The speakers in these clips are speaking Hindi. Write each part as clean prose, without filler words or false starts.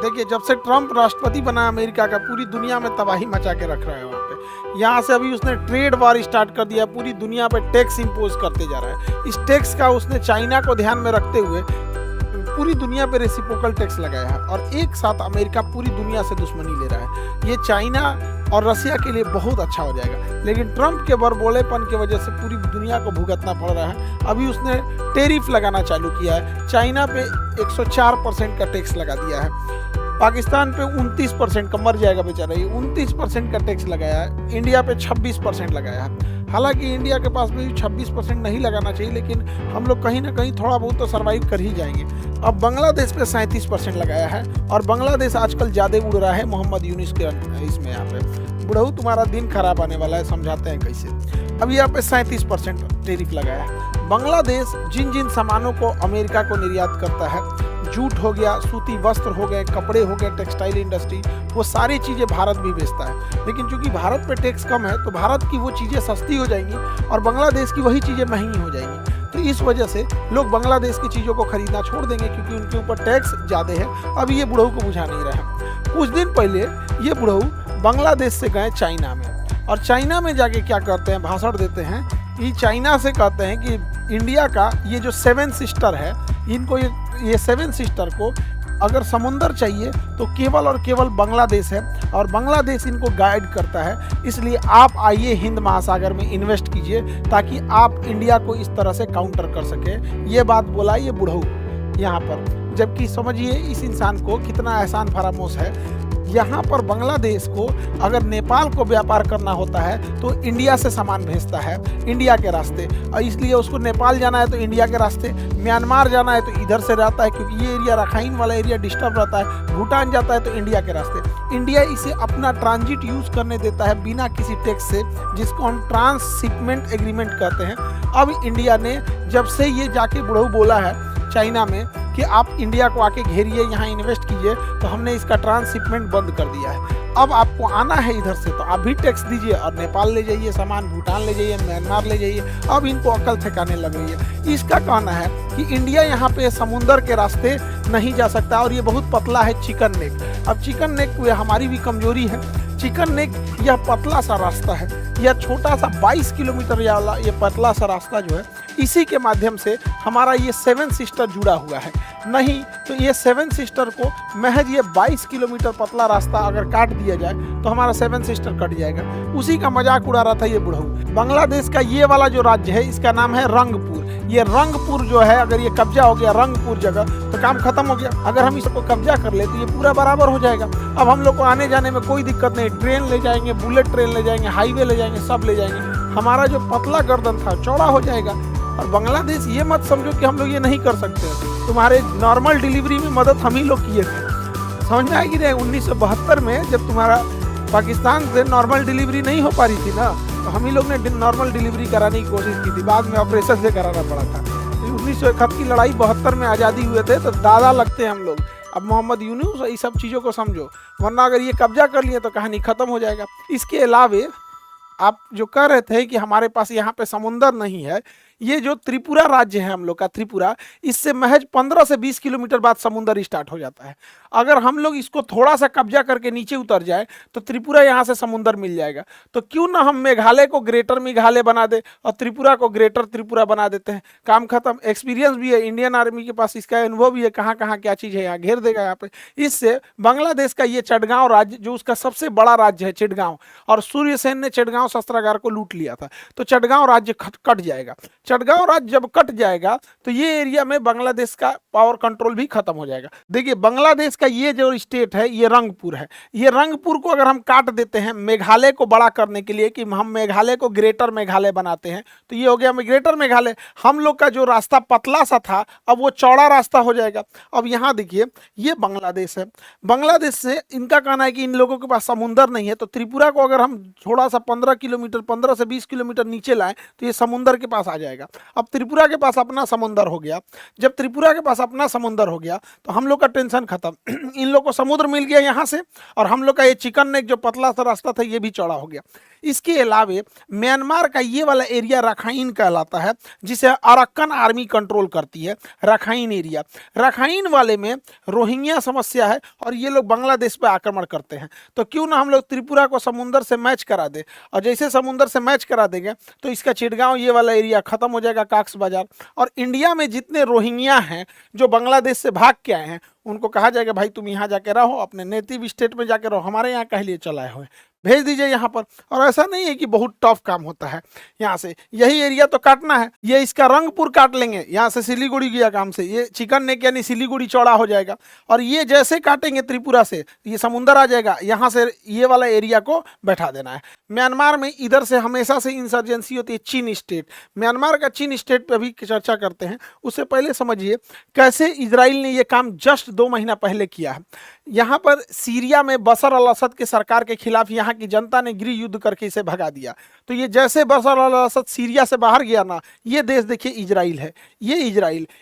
देखिए, जब से ट्रम्प राष्ट्रपति बना अमेरिका का, पूरी दुनिया में तबाही मचा के रख रहा है वहाँ पे। यहाँ से अभी उसने ट्रेड वार स्टार्ट कर दिया, पूरी दुनिया पे टैक्स इम्पोज करते जा रहा है। इस टैक्स का उसने चाइना को ध्यान में रखते हुए पूरी दुनिया पे रेसिप्रोकल टैक्स लगाया है, और एक साथ अमेरिका पूरी दुनिया से दुश्मनी ले रहा है। ये चाइना और रसिया के लिए बहुत अच्छा हो जाएगा, लेकिन ट्रम्प के बड़बोलेपन की वजह से पूरी दुनिया को भुगतना पड़ रहा है। अभी उसने टैरिफ लगाना चालू किया है, चाइना पे 104% का टैक्स लगा दिया है, पाकिस्तान पे 29% का, मर जाएगा बेचारा, ये 29% का टैक्स लगाया है, इंडिया पे 26% लगाया है। हालांकि इंडिया के पास भी 26% नहीं लगाना चाहिए, लेकिन हम लोग कहीं ना कहीं थोड़ा बहुत तो सर्वाइव कर ही जाएंगे। अब बांग्लादेश पे 37% लगाया है, और बांग्लादेश आजकल ज़्यादा उड़ रहा है मोहम्मद यूनुस के इसमें। यहाँ पे बुढ़ऊ तुम्हारा दिन खराब आने वाला है, समझाते हैं कैसे। अब यहाँ पे 37% टैरिफ लगाया है। बांग्लादेश जिन जिन सामानों को अमेरिका को निर्यात करता है, जूट हो गया, सूती वस्त्र हो गए, कपड़े हो गए, टेक्सटाइल इंडस्ट्री, वो सारी चीज़ें भारत भी बेचता है। लेकिन चूंकि भारत पे टैक्स कम है, तो भारत की वो चीज़ें सस्ती हो जाएंगी और बांग्लादेश की वही चीज़ें महंगी हो जाएंगी। तो इस वजह से लोग बांग्लादेश की चीज़ों को खरीदना छोड़ देंगे, क्योंकि उनके ऊपर टैक्स ज़्यादा है। अब ये बुढ़ऊ को बुझा नहीं रहा। कुछ दिन पहले ये बुढ़ऊ बांग्लादेश से गए चाइना में, और चाइना में जाके क्या करते हैं, भाषण देते हैं कि चाइना से कहते हैं कि इंडिया का ये जो 7 सिस्टर है, इनको ये 7 सिस्टर को अगर समुंदर चाहिए तो केवल और केवल बांग्लादेश है, और बांग्लादेश इनको गाइड करता है। इसलिए आप आइए हिंद महासागर में इन्वेस्ट कीजिए, ताकि आप इंडिया को इस तरह से काउंटर कर सके। ये बात बोला ये बुढ़ऊ यहाँ पर, जबकि समझिए इस इंसान को कितना एहसान फरामोश है। यहाँ पर बांग्लादेश को अगर नेपाल को व्यापार करना होता है तो इंडिया से सामान भेजता है, इंडिया के रास्ते, और इसलिए उसको नेपाल जाना है तो इंडिया के रास्ते, म्यांमार जाना है तो इधर से रहता है, क्योंकि ये एरिया रखाइन वाला एरिया डिस्टर्ब रहता है, भूटान जाता है तो इंडिया के रास्ते। इंडिया इसे अपना ट्रांजिट यूज़ करने देता है बिना किसी टैक्स से, जिसको हम ट्रांसशिपमेंट एग्रीमेंट कहते हैं। अब इंडिया ने जब से ये जाके बुढ़ऊ बोला है चाइना में कि आप इंडिया को आके घेरिए, यहाँ इन्वेस्ट कीजिए, तो हमने इसका ट्रांसशिपमेंट बंद कर दिया है। अब आपको आना है इधर से तो आप भी टैक्स दीजिए, और नेपाल ले जाइए सामान, भूटान ले जाइए, म्यांमार ले जाइए। अब इनको अकल ठिकाने लग रही है। इसका कहना है कि इंडिया यहाँ पे समुंदर के रास्ते नहीं जा सकता, और ये बहुत पतला है चिकन नेक। अब चिकन नेक हमारी भी कमजोरी है। चिकन नेक यह पतला सा रास्ता है, यह छोटा सा 22 किलोमीटर वाला ये पतला सा रास्ता जो है, इसी के माध्यम से हमारा ये 7 सिस्टर जुड़ा हुआ है। नहीं तो ये 7 सिस्टर को महज ये 22 किलोमीटर पतला रास्ता अगर काट दिया जाए तो हमारा 7 सिस्टर कट जाएगा। उसी का मजाक उड़ा रहा था ये बुढ़ऊ। बांग्लादेश का ये वाला जो राज्य है, इसका नाम है रंगपुर। ये रंगपुर जो है, अगर ये कब्जा हो गया रंगपुर जगह, तो काम खत्म हो गया। अगर हम इसको कब्जा कर ले तो ये पूरा बराबर हो जाएगा। अब हम लोग को आने जाने में कोई दिक्कत नहीं, ट्रेन ले जाएंगे, बुलेट ट्रेन ले जाएंगे, हाईवे ले जाएंगे, सब ले जाएंगे। हमारा जो पतला गर्दन था चौड़ा हो जाएगा। और बांग्लादेश ये मत समझो कि हम लोग ये नहीं कर सकते। तुम्हारे नॉर्मल डिलीवरी में मदद हम ही लोग किए थे, समझ में आएगी नहीं। 1972 में जब तुम्हारा पाकिस्तान से नॉर्मल डिलीवरी नहीं हो पा रही थी ना, तो हम ही लोग ने नॉर्मल डिलीवरी कराने की कोशिश की थी, बाद में ऑपरेशन से कराना पड़ा था। 1971 की लड़ाई 72 में आज़ादी हुए थे, तो दादा लगते हैं हम लोग। अब मोहम्मद यूनुस ये सब चीज़ों को समझो, वरना अगर ये कब्जा कर लिए तो कहानी खत्म हो जाएगा। इसके अलावे आप जो कह रहे थे कि हमारे पास यहाँ पे समुंदर नहीं है, ये जो त्रिपुरा राज्य है हम लोग का, त्रिपुरा, इससे महज 15 से 20 किलोमीटर बाद समुंदर स्टार्ट हो जाता है। अगर हम लोग इसको थोड़ा सा कब्जा करके नीचे उतर जाए तो त्रिपुरा यहाँ से समुंदर मिल जाएगा। तो क्यों ना हम मेघालय को ग्रेटर मेघालय बना दे और त्रिपुरा को ग्रेटर त्रिपुरा बना देते हैं, काम खत्म। एक्सपीरियंस भी है, इंडियन आर्मी के पास इसका अनुभव भी है, कहाँ कहाँ क्या चीज़ है, यहाँ घेर देगा यहाँ पे। इससे बांग्लादेश का ये चटगांव राज्य, जो उसका सबसे बड़ा राज्य है चिटगांव, और सूर्यसेन ने चिटगांव शस्त्रागार को लूट लिया था, तो चटगांव राज्य कट जाएगा। चटगांव राज्य जब कट जाएगा तो ये एरिया में बांग्लादेश का पावर कंट्रोल भी खत्म हो जाएगा। देखिए, बांग्लादेश का ये जो स्टेट है ये रंगपुर है। ये रंगपुर को अगर हम काट देते हैं मेघालय को बड़ा करने के लिए, कि हम मेघालय को ग्रेटर मेघालय बनाते हैं, तो ये हो गया ग्रेटर मेघालय। हम लोग का जो रास्ता पतला सा था अब वो चौड़ा रास्ता हो जाएगा। अब यहाँ देखिए, ये बांग्लादेश है। बांग्लादेश से इनका कहना है कि इन लोगों के पास समुंदर नहीं है, तो त्रिपुरा को अगर हम थोड़ा सा 15 किलोमीटर 15 से 20 किलोमीटर नीचे लाएं तो ये समुंदर के पास आ जाएगा। जाएगा। अब त्रिपुरा के पास अपना समुंदर हो गया, जब त्रिपुरा के पास अपना समुंदर हो गया तो हम लोग का टेंशन खत्म। इन लोग को समुद्र मिल गया यहाँ से, और हम लोग का ये चिकन नेक जो पतला सा रास्ता था ये भी चौड़ा हो गया। इसके अलावे म्यांमार का ये वाला एरिया रखाइन कहलाता है, जिसे अरक्कन आर्मी कंट्रोल करती है। रखाइन एरिया, रखाइन वाले में रोहिंग्या समस्या है और ये लोग बांग्लादेश पे आक्रमण करते हैं। तो क्यों ना हम लोग त्रिपुरा को समुंदर से मैच करा दे, और जैसे समुंदर से मैच करा देंगे तो इसका चिटगांव ये वाला एरिया खत्म हो जाएगा, काक्स बाजार। और इंडिया में जितने रोहिंग्या हैं जो बांग्लादेश से भाग के आए हैं, उनको कहा जाएगा भाई तुम यहाँ जाके रहो, अपने नेटिव स्टेट में जाके रहो, हमारे यहाँ कह लिए चलाए हुए भेज दीजिए यहाँ पर। और ऐसा नहीं है कि बहुत टफ काम होता है, यहाँ से यही एरिया तो काटना है, ये इसका रंगपुर काट लेंगे, यहाँ से सिलीगुड़ी गया काम से, ये चिकन नेक यानी सिलीगुड़ी चौड़ा हो जाएगा। और ये जैसे काटेंगे त्रिपुरा से ये समुंदर आ जाएगा, यहाँ से ये वाला एरिया को बैठा देना है। म्यांमार में इधर से हमेशा से इंसर्जेंसी होती है, चीन स्टेट। म्यांमार का चीन स्टेट पे अभी चर्चा करते हैं, उससे पहले समझिए कैसे इजराइल ने ये काम जस्ट 2 महीना पहले किया है। यहाँ पर सीरिया में बशर अल असद के सरकार के खिलाफ यहाँ की जनता ने गृह युद्ध करके इसे भगा दिया। तो ये जैसे बशर अल असद सीरिया से बाहर गया ना, ये देश देखिए इजराइल है। ये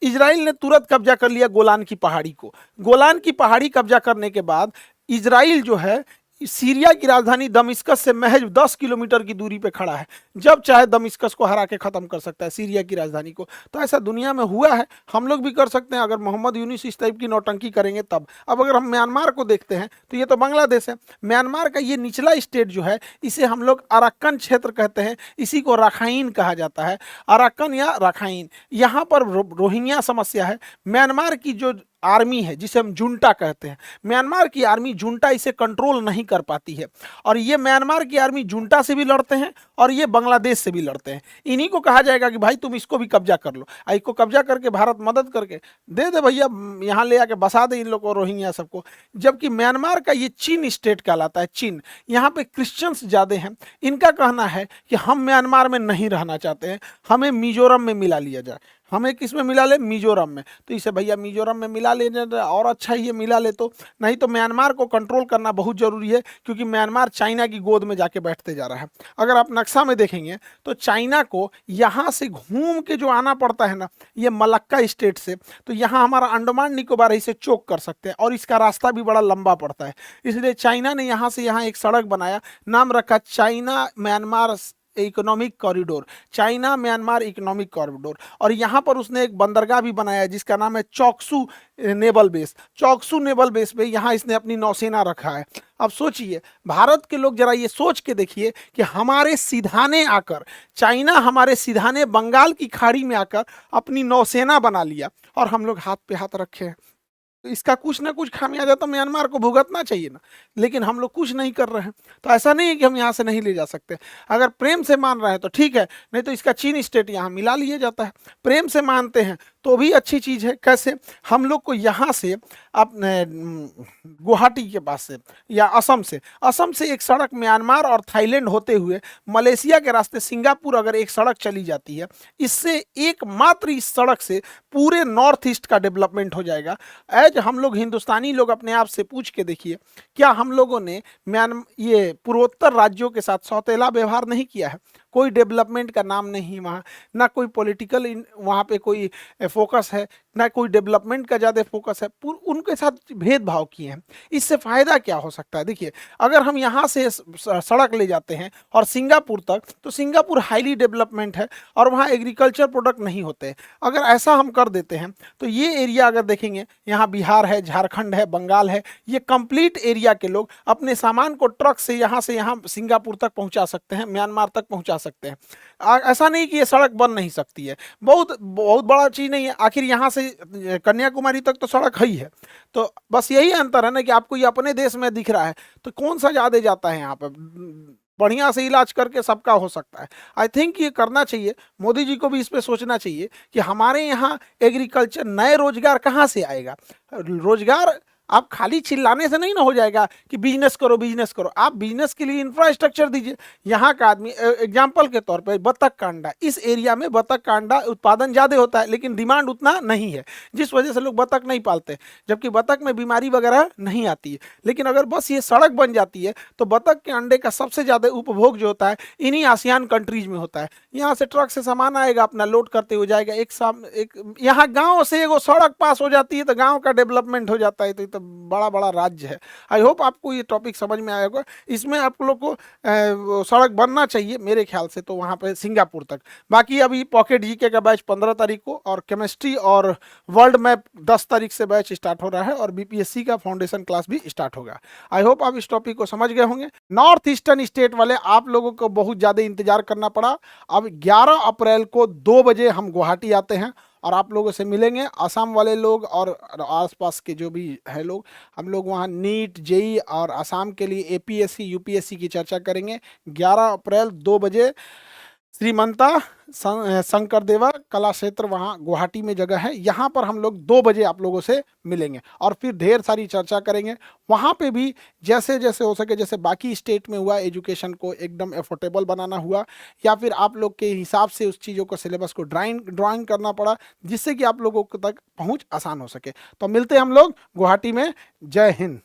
इजराइल ने तुरंत कब्जा कर लिया गोलान की पहाड़ी को। गोलान की पहाड़ी कब्जा करने के बाद इजराइल जो है सीरिया की राजधानी दमिश्कस से महज 10 किलोमीटर की दूरी पे खड़ा है। जब चाहे दमिश्कस को हरा के खत्म कर सकता है, सीरिया की राजधानी को। तो ऐसा दुनिया में हुआ है, हम लोग भी कर सकते हैं अगर मोहम्मद यूनिस इस टाइप की नौटंकी करेंगे तब। अब अगर हम म्यांमार को देखते हैं तो ये तो बांग्लादेश है। म्यांमार का ये निचला स्टेट जो है इसे हम लोग अरक्कन क्षेत्र कहते हैं, इसी को रखाइन कहा जाता है, अरक्कन या रखाइन। यहाँ पर रोहिंग्या समस्या है। म्यांमार की जो आर्मी है जिसे हम जुंटा कहते हैं, म्यांमार की आर्मी जुंटा इसे कंट्रोल नहीं कर पाती है। और ये म्यांमार की आर्मी जुंटा से भी लड़ते हैं और ये बांग्लादेश से भी लड़ते हैं। इन्हीं को कहा जाएगा कि भाई तुम इसको भी कब्जा कर लो, इसको कब्जा करके भारत मदद करके दे भैया, यहाँ ले आके बसा दे इन लोग को, रोहिंग्या सबको। जबकि म्यांमार का ये चीन स्टेट कहलाता है, चीन। यहाँ पे क्रिश्चियंस ज़्यादा हैं। इनका कहना है कि हम म्यांमार में नहीं रहना चाहते हैं, हमें मिजोरम में मिला लिया जाए। हमें किस में मिला ले? मिजोरम में। तो इसे भैया मिजोरम में मिला ले और अच्छा ही ये मिला ले, तो नहीं तो म्यांमार को कंट्रोल करना बहुत ज़रूरी है, क्योंकि म्यांमार चाइना की गोद में जाके बैठते जा रहा है। अगर आप नक्शा में देखेंगे तो चाइना को यहाँ से घूम के जो आना पड़ता है ना, ये मलक्का स्टेट से, तो यहाँ हमारा अंडमान निकोबार इसे चोक कर सकते हैं, और इसका रास्ता भी बड़ा लंबा पड़ता है। इसलिए चाइना ने यहाँ से यहाँ एक सड़क बनाया, नाम रखा China Myanmar economic corridor, China Myanmar economic corridor. और यहाँ पर उसने एक बंदरगाह भी बनाया जिसका नाम है चौकसू नेवल बेस। चौकसू नेवल बेस पे यहाँ इसने अपनी नौसेना रखा है। अब सोचिए, भारत के लोग जरा ये सोच के देखिए कि हमारे सिधाने आकर चाइना हमारे सिधाने बंगाल की खाड़ी में आकर अपनी नौसेना बना लिया, और हम लोग हाथ पे हाथ रखे हैं। तो इसका कुछ ना कुछ खामियाजा तो म्यांमार को भुगतना चाहिए ना, लेकिन हम लोग कुछ नहीं कर रहे हैं। तो ऐसा नहीं है कि हम यहाँ से नहीं ले जा सकते। अगर प्रेम से मान रहे हैं तो ठीक है, नहीं तो इसका चीन स्टेट यहाँ मिला लिया जाता है। प्रेम से मानते हैं तो भी अच्छी चीज़ है। कैसे? हम लोग को यहाँ से अपने गुवाहाटी के पास से या असम से एक सड़क म्यांमार और थाईलैंड होते हुए मलेशिया के रास्ते सिंगापुर अगर एक सड़क चली जाती है, इससे एकमात्र इस सड़क से पूरे नॉर्थ ईस्ट का डेवलपमेंट हो जाएगा। एज हम लोग हिंदुस्तानी लोग अपने आप से पूछ के देखिए, क्या हम लोगों ने ये पूर्वोत्तर राज्यों के साथ सौतेला व्यवहार नहीं किया है? कोई डेवलपमेंट का नाम नहीं वहाँ, ना कोई पॉलिटिकल वहाँ पे कोई फोकस है, ना कोई डेवलपमेंट का ज़्यादा फोकस है, उनके साथ भेदभाव किए हैं। इससे फ़ायदा क्या हो सकता है? देखिए, अगर हम यहाँ से सड़क ले जाते हैं और सिंगापुर तक, तो सिंगापुर हाईली डेवलपमेंट है और वहाँ एग्रीकल्चर प्रोडक्ट नहीं होते। अगर ऐसा हम कर देते हैं तो ये एरिया अगर देखेंगे, यहाँ बिहार है, झारखंड है, बंगाल है, ये कंप्लीट एरिया के लोग अपने सामान को ट्रक से यहाँ सिंगापुर तक पहुँचा सकते हैं, म्यांमार तक पहुँचा सकते हैं। ऐसा नहीं कि ये सड़क बन नहीं सकती है, बहुत बहुत बड़ा चीज़ नहीं है। आखिर यहाँ से कन्याकुमारी तक तो सड़क है ही है। तो बस यही अंतर है ना कि आपको ये अपने देश में दिख रहा है, तो कौन सा ज़्यादा जाता है यहाँ पे? बढ़िया से इलाज करके सबका हो सकता है। आई थिंक ये करना चाहिए, मोदी जी को भी इस पे सोचना चाहिए कि हमारे यहाँ एग्रीकल्चर, नए रोजगार कहाँ से आएगा? रोजगार आप खाली चिल्लाने से नहीं ना हो जाएगा कि बिजनेस करो बिजनेस करो, आप बिजनेस के लिए इंफ्रास्ट्रक्चर दीजिए। यहाँ का आदमी एग्जाम्पल के तौर पर बतख का अंडा, इस एरिया में बतख का अंडा उत्पादन ज़्यादा होता है लेकिन डिमांड उतना नहीं है, जिस वजह से लोग बतख नहीं पालते, जबकि बतख में बीमारी वगैरह नहीं आती है। लेकिन अगर बस ये सड़क बन जाती है तो बतख के अंडे का सबसे ज़्यादा उपभोग जो होता है इन्हीं आसियान कंट्रीज में होता है। यहाँ से ट्रक से सामान आएगा, अपना लोड करते हो जाएगा, एक यहाँ गांव से एगो सड़क पास हो जाती है तो गांव का डेवलपमेंट हो जाता है। तो ये तो बड़ा बड़ा राज्य है। आई होप आपको ये टॉपिक समझ में आया होगा। इसमें आप लोग को सड़क बनना चाहिए मेरे ख्याल से तो वहाँ पे सिंगापुर तक। बाकी अभी पॉकेट जीके का बैच 15 तारीख को और केमिस्ट्री और वर्ल्ड मैप 10 तारीख से बैच स्टार्ट हो रहा है और बीपीएससी का फाउंडेशन क्लास भी स्टार्ट होगा। आई होप आप इस टॉपिक को समझ गए होंगे। नॉर्थ ईस्टर्न स्टेट वाले आप लोगों को बहुत ज़्यादा इंतजार करना पड़ा। अब 11 अप्रैल को 2 बजे हम गुवाहाटी आते हैं और आप लोगों से मिलेंगे, आसाम वाले लोग और आसपास के जो भी है लोग। हम लोग वहाँ नीट जेई और आसाम के लिए एपीएससी यूपीएससी की चर्चा करेंगे। 11 अप्रैल 2 बजे श्रीमंता शंकरदेवा कला क्षेत्र वहाँ गुवाहाटी में जगह है, यहाँ पर हम लोग 2 बजे आप लोगों से मिलेंगे और फिर ढेर सारी चर्चा करेंगे। वहाँ पे भी जैसे जैसे हो सके, जैसे बाकी स्टेट में हुआ एजुकेशन को एकदम एफोर्डेबल बनाना हुआ या फिर आप लोग के हिसाब से उस चीज़ों को सिलेबस को ड्राइंग करना पड़ा जिससे कि आप लोगों तक पहुँच आसान हो सके। तो मिलते हैं हम लोग गुवाहाटी में। जय हिंद।